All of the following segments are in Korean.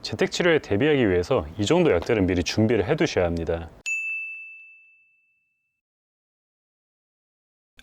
재택치료에 대비하기 위해서 이 정도 약들은 미리 준비를 해 두셔야 합니다.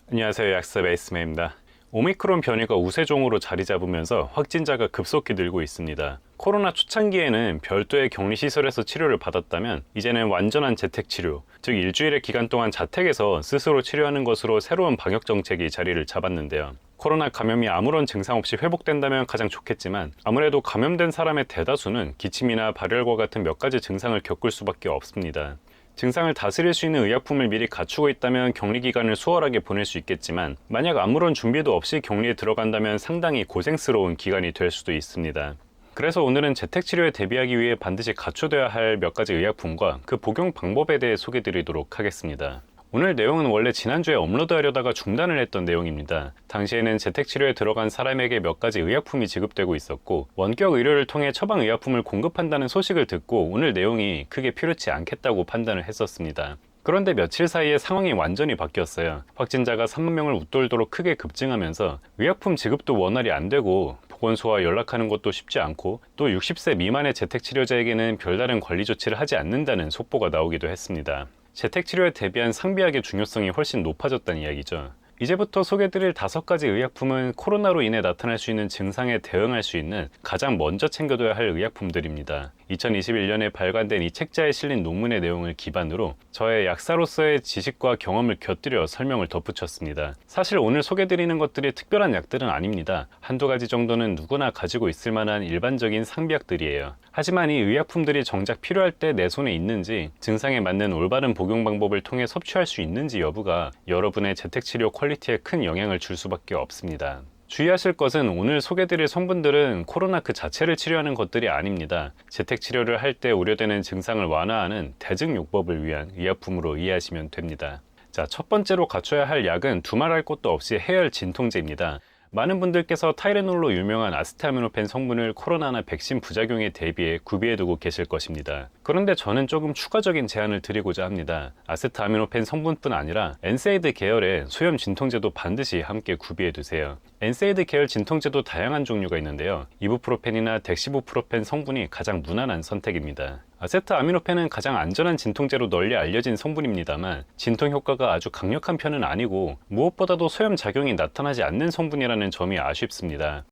안녕하세요, 약사 베이스맨입니다. 오미크론 변이가 우세종으로 자리 잡으면서 확진자가 급속히 늘고 있습니다. 코로나 초창기에는 별도의 격리시설에서 치료를 받았다면 이제는 완전한 재택치료, 즉 일주일의 기간 동안 자택에서 스스로 치료하는 것으로 새로운 방역정책이 자리를 잡았는데요. 코로나 감염이 아무런 증상 없이 회복된다면 가장 좋겠지만 아무래도 감염된 사람의 대다수는 기침이나 발열과 같은 몇 가지 증상을 겪을 수밖에 없습니다. 증상을 다스릴 수 있는 의약품을 미리 갖추고 있다면 격리 기간을 수월하게 보낼 수 있겠지만 만약 아무런 준비도 없이 격리에 들어간다면 상당히 고생스러운 기간이 될 수도 있습니다. 그래서 오늘은 재택치료에 대비하기 위해 반드시 갖춰둬야 할 몇 가지 의약품과 그 복용 방법에 대해 소개드리도록 하겠습니다. 오늘 내용은 원래 지난주에 업로드하려다가 중단을 했던 내용입니다. 당시에는 재택치료에 들어간 사람에게 몇 가지 의약품이 지급되고 있었고 원격 의료를 통해 처방 의약품을 공급한다는 소식을 듣고 오늘 내용이 크게 필요치 않겠다고 판단을 했었습니다. 그런데 며칠 사이에 상황이 완전히 바뀌었어요. 확진자가 3만 명을 웃돌도록 크게 급증하면서 의약품 지급도 원활히 안 되고 보건소와 연락하는 것도 쉽지 않고 또 60세 미만의 재택치료자에게는 별다른 관리 조치를 하지 않는다는 속보가 나오기도 했습니다. 재택치료에 대비한 상비약의 중요성이 훨씬 높아졌다는 이야기죠. 이제부터 소개드릴 5가지 의약품은 코로나로 인해 나타날 수 있는 증상에 대응할 수 있는 가장 먼저 챙겨둬야 할 의약품들입니다. 2021년에 발간된 이 책자에 실린 논문의 내용을 기반으로 저의 약사로서의 지식과 경험을 곁들여 설명을 덧붙였습니다. 사실 오늘 소개드리는 것들이 특별한 약들은 아닙니다. 한두 가지 정도는 누구나 가지고 있을 만한 일반적인 상비약들이에요. 하지만 이 의약품들이 정작 필요할 때 내 손에 있는지, 증상에 맞는 올바른 복용 방법을 통해 섭취할 수 있는지 여부가 여러분의 재택치료 퀄리티에 큰 영향을 줄 수밖에 없습니다. 주의하실 것은 오늘 소개드릴 성분들은 코로나 그 자체를 치료하는 것들이 아닙니다. 재택치료를 할 때 우려되는 증상을 완화하는 대증요법을 위한 의약품으로 이해하시면 됩니다. 자, 첫 번째로 갖춰야 할 약은 두말할 것도 없이 해열 진통제입니다. 많은 분들께서 타이레놀로 유명한 아세트아미노펜 성분을 코로나나 백신 부작용에 대비해 구비해두고 계실 것입니다. 그런데 저는 조금 추가적인 제안을 드리고자 합니다. 아세트아미노펜 성분뿐 아니라 엔세이드 계열의 소염 진통제도 반드시 함께 구비해두세요. 엔세이드 계열 진통제도 다양한 종류가 있는데요. 이부프로펜이나 덱시부프로펜 성분이 가장 무난한 선택입니다. 아세트아미노펜은 가장 안전한 진통제로 널리 알려진 성분입니다만 진통 효과가 아주 강력한 편은 아니고 무엇보다도 소염 작용이 나타나지 않는 성분이라는 점이 아쉽습니다.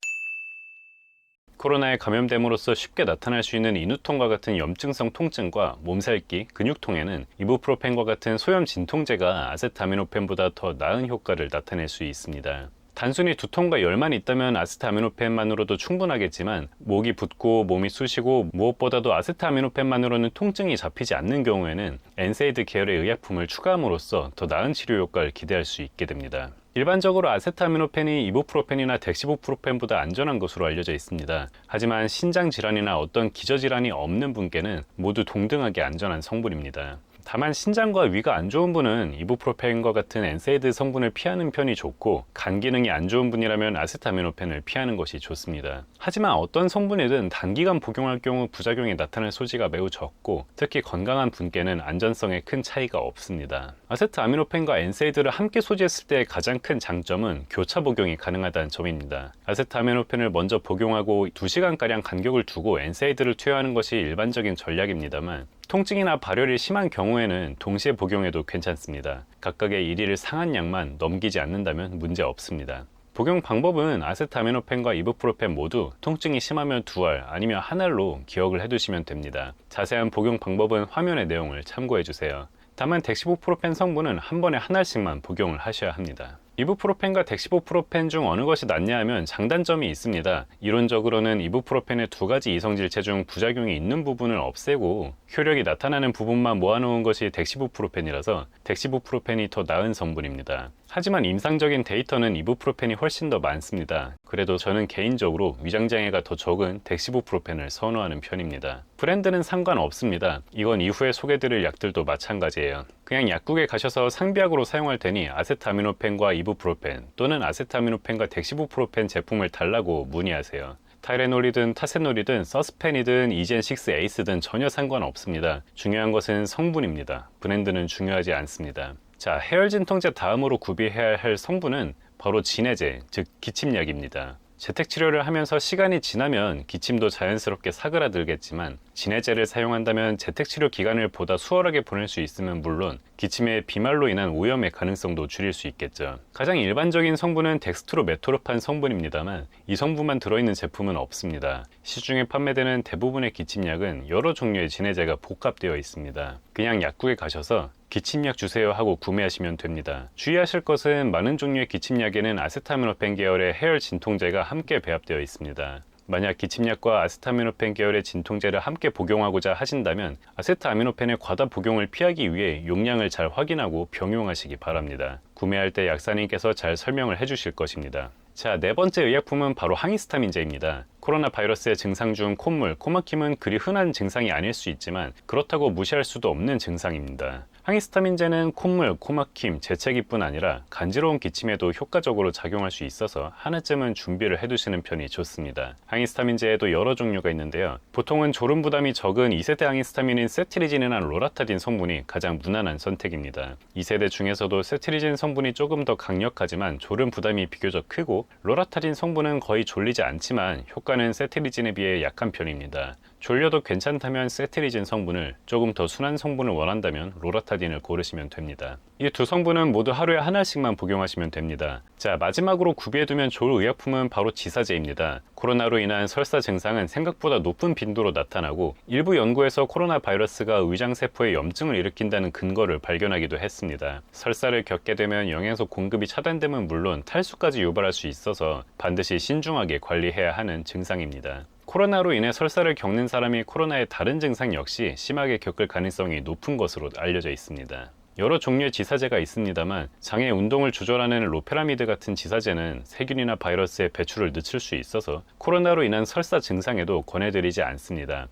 코로나에 감염됨으로써 쉽게 나타날 수 있는 인후통과 같은 염증성 통증과 몸살기, 근육통에는 이부프로펜과 같은 소염 진통제가 아세트아미노펜보다 더 나은 효과를 나타낼 수 있습니다. 단순히 두통과 열만 있다면 아세트아미노펜만으로도 충분하겠지만 목이 붓고 몸이 쑤시고 무엇보다도 아세트아미노펜만으로는 통증이 잡히지 않는 경우에는 엔세이드 계열의 의약품을 추가함으로써 더 나은 치료 효과를 기대할 수 있게 됩니다. 일반적으로 아세트아미노펜이 이부프로펜이나 덱시부프로펜보다 안전한 것으로 알려져 있습니다. 하지만 신장 질환이나 어떤 기저질환이 없는 분께는 모두 동등하게 안전한 성분입니다. 다만 신장과 위가 안 좋은 분은 이부프로펜과 같은 엔세이드 성분을 피하는 편이 좋고 간 기능이 안 좋은 분이라면 아세트아미노펜을 피하는 것이 좋습니다. 하지만 어떤 성분이든 단기간 복용할 경우 부작용이 나타날 소지가 매우 적고 특히 건강한 분께는 안전성에 큰 차이가 없습니다. 아세트아미노펜과 엔세이드를 함께 소지했을 때의 가장 큰 장점은 교차 복용이 가능하다는 점입니다. 아세트아미노펜을 먼저 복용하고 2시간가량 간격을 두고 엔세이드를 투여하는 것이 일반적인 전략입니다만 통증이나 발열이 심한 경우에는 동시에 복용해도 괜찮습니다. 각각의 일일을 상한 양만 넘기지 않는다면 문제 없습니다. 복용 방법은 아세트아미노펜과 이부프로펜 모두 통증이 심하면 2알 아니면 1알로 기억을 해두시면 됩니다. 자세한 복용 방법은 화면의 내용을 참고해주세요. 다만 덱시부프로펜 성분은 한 번에 1알씩만 복용을 하셔야 합니다. 이부프로펜과 덱시부프로펜 중 어느 것이 낫냐 하면 장단점이 있습니다. 이론적으로는 이부프로펜의 2가지 이성질체 중 부작용이 있는 부분을 없애고 효력이 나타나는 부분만 모아놓은 것이 덱시부프로펜이라서 덱시부프로펜이 더 나은 성분입니다. 하지만 임상적인 데이터는 이부프로펜이 훨씬 더 많습니다. 그래도 저는 개인적으로 위장장애가 더 적은 덱시부프로펜을 선호하는 편입니다. 브랜드는 상관없습니다. 이건 이후에 소개드릴 약들도 마찬가지예요. 그냥 약국에 가셔서 상비약으로 사용할 테니 아세트아미노펜과 이부프로펜 또는 아세트아미노펜과 덱시부프로펜 제품을 달라고 문의하세요. 타이레놀이든 타세놀이든 서스펜이든 이젠6 에이스든 전혀 상관없습니다. 중요한 것은 성분입니다. 브랜드는 중요하지 않습니다. 자, 해열 진통제 다음으로 구비해야 할 성분은 바로 진해제, 즉 기침약입니다. 재택치료를 하면서 시간이 지나면 기침도 자연스럽게 사그라들겠지만 진해제를 사용한다면 재택치료 기간을 보다 수월하게 보낼 수 있으면 물론 기침의 비말로 인한 오염의 가능성도 줄일 수 있겠죠. 가장 일반적인 성분은 덱스트로메토르판 성분입니다만 이 성분만 들어있는 제품은 없습니다. 시중에 판매되는 대부분의 기침약은 여러 종류의 진해제가 복합되어 있습니다. 그냥 약국에 가셔서 기침약 주세요 하고 구매하시면 됩니다. 주의하실 것은 많은 종류의 기침약에는 아세타미노펜 계열의 해열 진통제가 함께 배합되어 있습니다. 만약 기침약과 아세타미노펜 계열의 진통제를 함께 복용하고자 하신다면 아세트아미노펜의 과다 복용을 피하기 위해 용량을 잘 확인하고 병용하시기 바랍니다. 구매할 때 약사님께서 잘 설명을 해주실 것입니다. 자, 네 번째 의약품은 바로 항히스타민제입니다. 코로나 바이러스의 증상 중 콧물, 코막힘은 그리 흔한 증상이 아닐 수 있지만 그렇다고 무시할 수도 없는 증상입니다. 항히스타민제는 콧물, 코막힘, 재채기뿐 아니라 간지러운 기침에도 효과적으로 작용할 수 있어서 하나쯤은 준비를 해두시는 편이 좋습니다. 항히스타민제에도 여러 종류가 있는데요. 보통은 졸음 부담이 적은 2세대 항히스타민인 세트리진이나 로라타딘 성분이 가장 무난한 선택입니다. 2세대 중에서도 세트리진 성분이 조금 더 강력하지만 졸음 부담이 비교적 크고 로라타딘 성분은 거의 졸리지 않지만 효과는 세트리진에 비해 약한 편입니다. 졸려도 괜찮다면 세트리진 성분을, 조금 더 순한 성분을 원한다면 로라타딘을 고르시면 됩니다. 이 두 성분은 모두 하루에 하나씩만 복용하시면 됩니다. 자, 마지막으로 구비해두면 좋을 의약품은 바로 지사제입니다. 코로나로 인한 설사 증상은 생각보다 높은 빈도로 나타나고 일부 연구에서 코로나 바이러스가 위장세포에 염증을 일으킨다는 근거를 발견하기도 했습니다. 설사를 겪게 되면 영양소 공급이 차단되면 물론 탈수까지 유발할 수 있어서 반드시 신중하게 관리해야 하는 증상입니다. 코로나로 인해 설사를 겪는 사람이 코로나의 다른 증상 역시 심하게 겪을 가능성이 높은 것으로 알려져 있습니다. 여러 종류의 지사제가 있습니다만 장의 운동을 조절하는 로페라미드 같은 지사제는 세균이나 바이러스의 배출을 늦출 수 있어서 코로나로 인한 설사 증상에도 권해드리지 않습니다.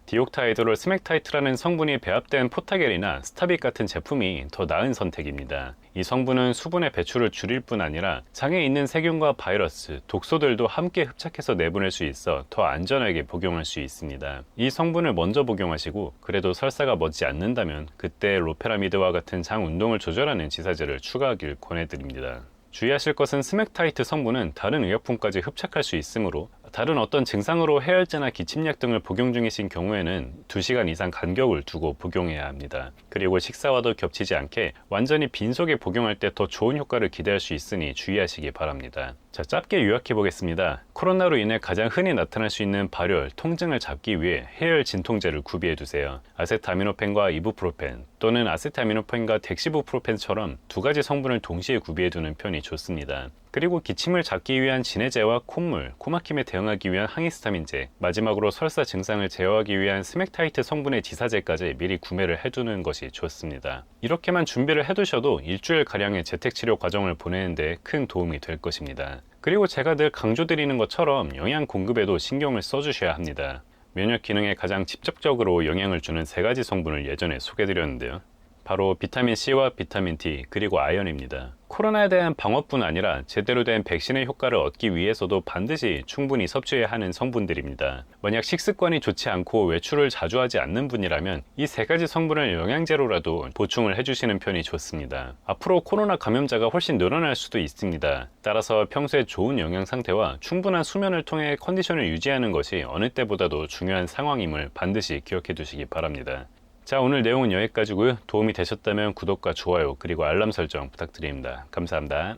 디옥타이드롤 스맥타이트라는 성분이 배합된 포타겔이나 스타빅 같은 제품이 더 나은 선택입니다. 이 성분은 수분의 배출을 줄일 뿐 아니라 장에 있는 세균과 바이러스, 독소들도 함께 흡착해서 내보낼 수 있어 더 안전하게 복용할 수 있습니다. 이 성분을 먼저 복용하시고 그래도 설사가 멎지 않는다면 그때 로페라미드와 같은 장 운동을 조절하는 지사제를 추가하길 권해드립니다. 주의하실 것은 스맥타이트 성분은 다른 의약품까지 흡착할 수 있으므로 다른 어떤 증상으로 해열제나 기침약 등을 복용 중이신 경우에는 2시간 이상 간격을 두고 복용해야 합니다. 그리고 식사와도 겹치지 않게 완전히 빈속에 복용할 때 더 좋은 효과를 기대할 수 있으니 주의하시기 바랍니다. 자, 짧게 요약해 보겠습니다. 코로나로 인해 가장 흔히 나타날 수 있는 발열, 통증을 잡기 위해 해열 진통제를 구비해 두세요. 아세트아미노펜과 이부프로펜 또는 아세트아미노펜과 덱시부프로펜처럼 두 가지 성분을 동시에 구비해 두는 편이 좋습니다. 그리고 기침을 잡기 위한 진해제와 콧물, 코막힘에 대응하기 위한 항히스타민제, 마지막으로 설사 증상을 제어하기 위한 스맥타이트 성분의 지사제까지 미리 구매를 해두는 것이 좋습니다. 이렇게만 준비를 해두셔도 일주일가량의 재택치료 과정을 보내는 데 큰 도움이 될 것입니다. 그리고 제가 늘 강조드리는 것처럼 영양 공급에도 신경을 써주셔야 합니다. 면역 기능에 가장 직접적으로 영향을 주는 3가지 성분을 예전에 소개드렸는데요. 바로 비타민C와 비타민D 그리고 아연입니다. 코로나에 대한 방어뿐 아니라 제대로 된 백신의 효과를 얻기 위해서도 반드시 충분히 섭취해야 하는 성분들입니다. 만약 식습관이 좋지 않고 외출을 자주 하지 않는 분이라면 이 3가지 성분을 영양제로라도 보충을 해주시는 편이 좋습니다. 앞으로 코로나 감염자가 훨씬 늘어날 수도 있습니다. 따라서 평소에 좋은 영양 상태와 충분한 수면을 통해 컨디션을 유지하는 것이 어느 때보다도 중요한 상황임을 반드시 기억해 두시기 바랍니다. 자, 오늘 내용은 여기까지고요. 도움이 되셨다면 구독과 좋아요 그리고 알람 설정 부탁드립니다. 감사합니다.